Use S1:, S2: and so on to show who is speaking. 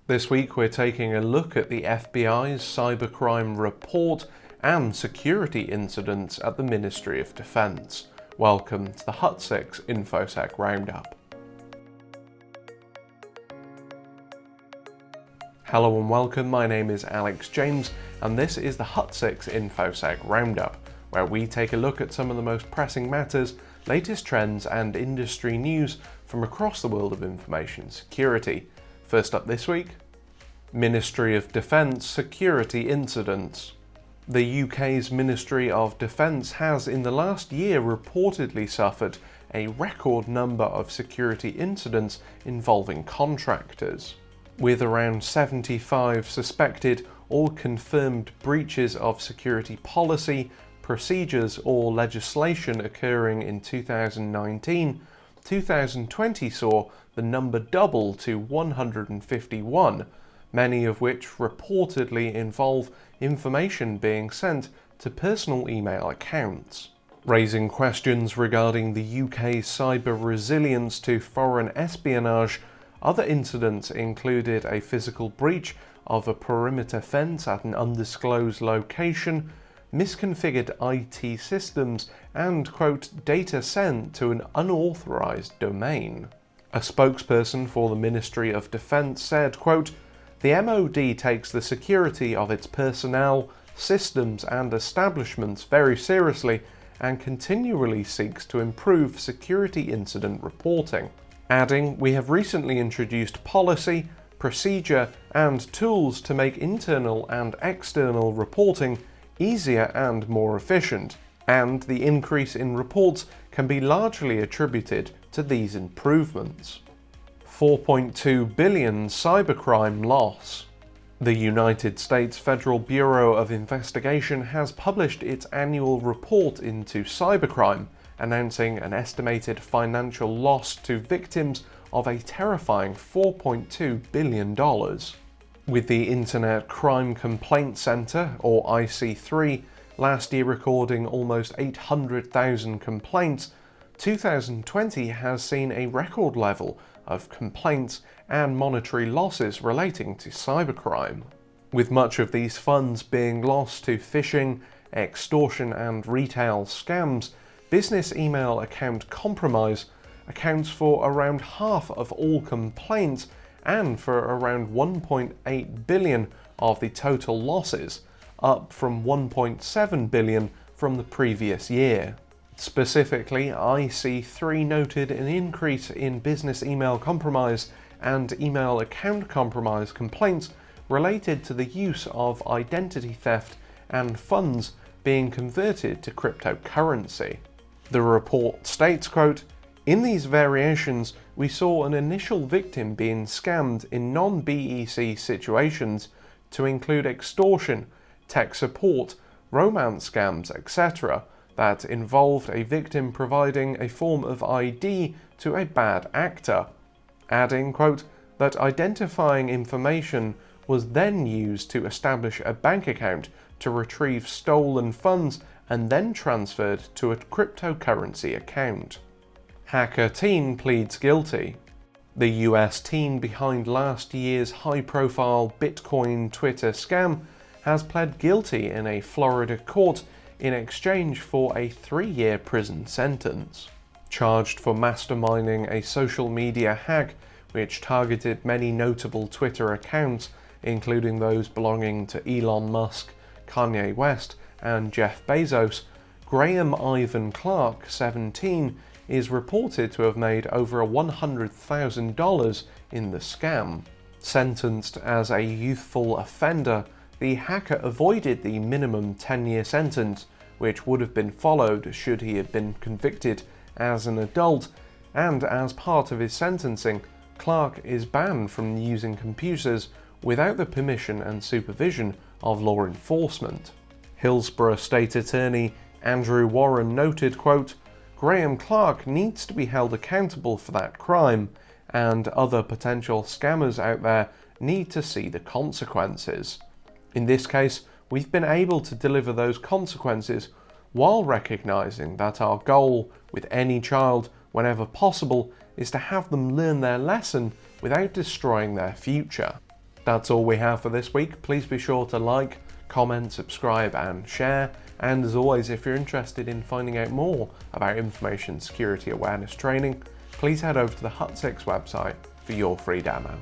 S1: This week we're taking a look at the FBI's cybercrime report and security incidents at the Ministry of Defence. Welcome to the Hutsix InfoSec Roundup. Hello and welcome, my name is Alex James and this is the Hutsix InfoSec Roundup, where we take a look at some of the most pressing matters, latest trends and industry news from across the world of information security. First up this week, Ministry of Defence security incidents. The UK's Ministry of Defence has in the last year reportedly suffered a record number of security incidents involving contractors, with around 75 suspected or confirmed breaches of security policy, procedures or legislation occurring in 2019. 2020 saw the number double to 151, many of which reportedly involve information being sent to personal email accounts, raising questions regarding the UK's cyber resilience to foreign espionage. Other incidents included a physical breach of a perimeter fence at an undisclosed location, misconfigured IT systems, and, quote, data sent to an unauthorized domain. A spokesperson for the Ministry of Defence said, quote, "The MoD takes the security of its personnel, systems and establishments very seriously and continually seeks to improve security incident reporting," adding, "We have recently introduced policy, procedure and tools to make internal and external reporting easier and more efficient, and the increase in reports can be largely attributed to these improvements." 4.2 billion cybercrime loss. The United States Federal Bureau of Investigation has published its annual report into cybercrime, announcing an estimated financial loss to victims of a terrifying $4.2 billion. With the Internet Crime Complaint Center, or IC3, last year recording almost 800,000 complaints, 2020 has seen a record level of complaints and monetary losses relating to cybercrime, with much of these funds being lost to phishing, extortion and retail scams. Business email account compromise accounts for around half of all complaints and for around 1.8 billion of the total losses, up from 1.7 billion from the previous year. Specifically, IC3 noted an increase in business email compromise and email account compromise complaints related to the use of identity theft and funds being converted to cryptocurrency. The report states, quote, "In these variations, we saw an initial victim being scammed in non-BEC situations to include extortion, tech support, romance scams, etc., that involved a victim providing a form of ID to a bad actor," adding, quote, "that identifying information was then used to establish a bank account to retrieve stolen funds and then transferred to a cryptocurrency account." Hacker teen pleads guilty. The US teen behind last year's high-profile Bitcoin Twitter scam has pled guilty in a Florida court in exchange for a 3-year prison sentence. Charged for masterminding a social media hack which targeted many notable Twitter accounts, including those belonging to Elon Musk, Kanye West and Jeff Bezos, Graham Ivan Clark, 17, is reported to have made over $100,000 in the scam. Sentenced as a youthful offender, the hacker avoided the minimum 10-year sentence, which would have been followed should he have been convicted as an adult, and as part of his sentencing, Clark is banned from using computers without the permission and supervision of law enforcement. Hillsborough State Attorney Andrew Warren noted, quote, "Graham Clark needs to be held accountable for that crime, and other potential scammers out there need to see the consequences. In this case, we've been able to deliver those consequences while recognizing that our goal with any child, whenever possible, is to have them learn their lesson without destroying their future." That's all we have for this week. Please be sure to like, comment, subscribe and share. And as always, if you're interested in finding out more about information security awareness training, please head over to the Hutsix website for your free demo.